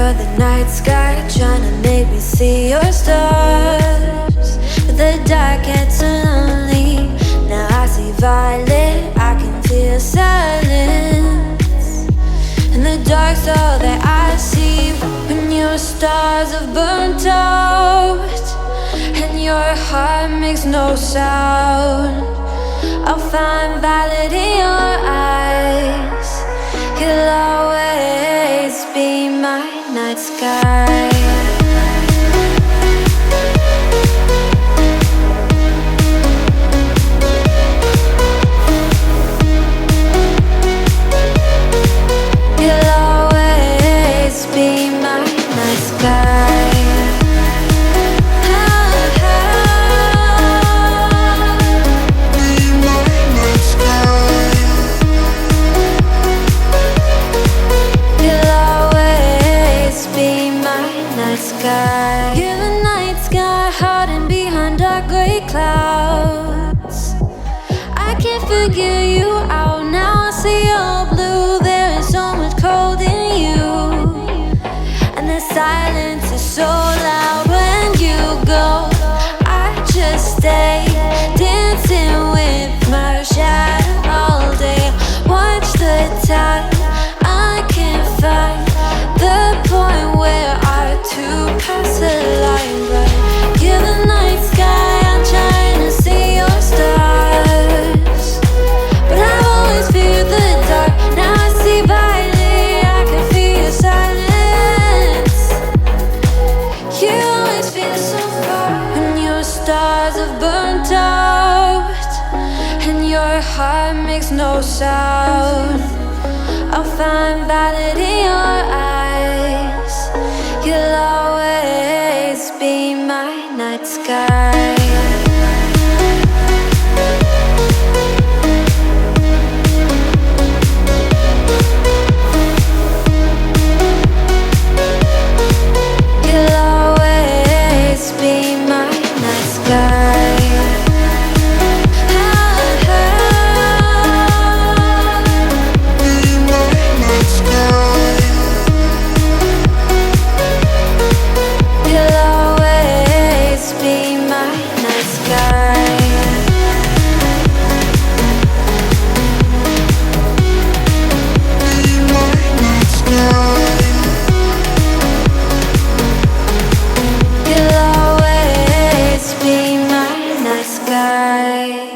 You're the night sky, trying to make me see your stars. But the dark gets so lonely. Now I see violet, I can feel silence. And the dark's all that I see. When your stars have burnt out and your heart makes no sound, I'll find violet in your eyes. You'll always be my night sky. You'll always be my night sky. You're the night sky, hiding behind dark gray clouds. I can't figure you out now. I see all blue. There is so much cold in you, and the silence is so loud when you go. I just stay dancing with my shadow all day. Watch the tide. I can't find the point where our two pass the line, but you're the night sky. I'm trying to see your stars, but I've always feared the dark. Now I see violet, I can feel your silence. You always feel so far when your stars have burnt out and your heart makes no sound. I'll find violet in your eyes. You'll always be my night sky. You'll always be my night sky. You'll always be my night sky.